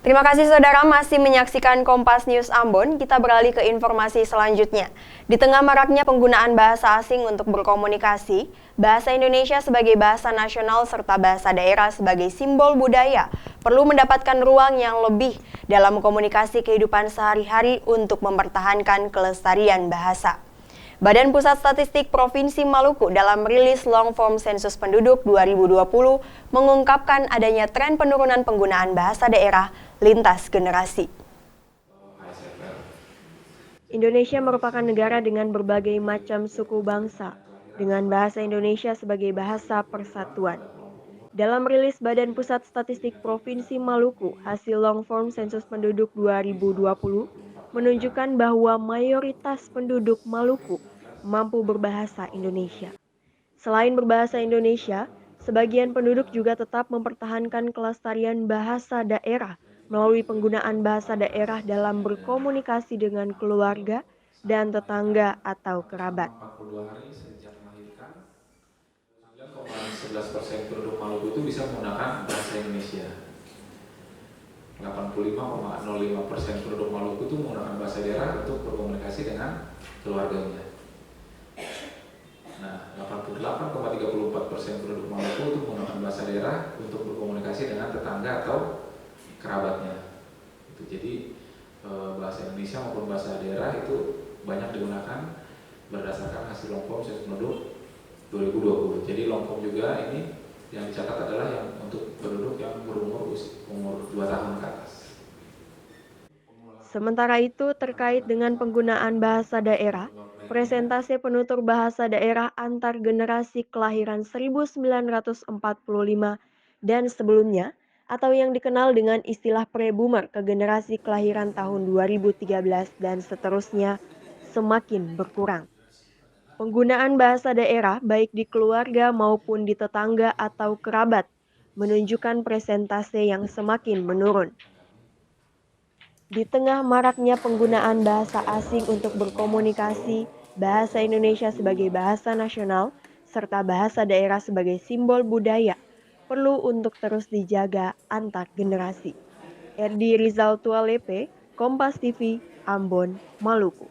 Terima kasih saudara masih menyaksikan Kompas News Ambon. Kita beralih ke informasi selanjutnya. Di tengah maraknya penggunaan bahasa asing untuk berkomunikasi, bahasa Indonesia sebagai bahasa nasional serta bahasa daerah sebagai simbol budaya perlu mendapatkan ruang yang lebih dalam komunikasi kehidupan sehari-hari untuk mempertahankan kelestarian bahasa. Badan Pusat Statistik Provinsi Maluku dalam rilis Long Form Sensus Penduduk 2020 mengungkapkan adanya tren penurunan penggunaan bahasa daerah lintas generasi. Indonesia merupakan negara dengan berbagai macam suku bangsa, dengan bahasa Indonesia sebagai bahasa persatuan. Dalam rilis Badan Pusat Statistik Provinsi Maluku, hasil Long Form Sensus Penduduk 2020 menunjukkan bahwa mayoritas penduduk Maluku mampu berbahasa Indonesia. Selain berbahasa Indonesia, sebagian penduduk juga tetap mempertahankan kelestarian bahasa daerah melalui penggunaan bahasa daerah dalam berkomunikasi dengan keluarga dan tetangga atau kerabat. 9,11% penduduk Maluku itu bisa menggunakan bahasa Indonesia. 85,05% penduduk Maluku itu menggunakan bahasa daerah untuk berkomunikasi dengan keluarganya. Nah, 88,34% penduduk Maluku itu menggunakan bahasa daerah untuk berkomunikasi dengan tetangga atau kerabatnya. Jadi bahasa Indonesia maupun bahasa daerah itu banyak digunakan berdasarkan hasil Long Form Sensus Penduduk 2020. Jadi Long Form juga ini yang dicatat adalah yang untuk penduduk yang berumur 2 tahun ke atas. Sementara itu, terkait dengan penggunaan bahasa daerah, presentase penutur bahasa daerah antar generasi kelahiran 1945 dan sebelumnya, atau yang dikenal dengan istilah pre-boomer ke generasi kelahiran tahun 2013 dan seterusnya, semakin berkurang. Penggunaan bahasa daerah baik di keluarga maupun di tetangga atau kerabat menunjukkan presentase yang semakin menurun. Di tengah maraknya penggunaan bahasa asing untuk berkomunikasi, bahasa Indonesia sebagai bahasa nasional, serta bahasa daerah sebagai simbol budaya, perlu untuk terus dijaga antar generasi. Erdi Rizal Tualepe, Kompas TV, Ambon, Maluku.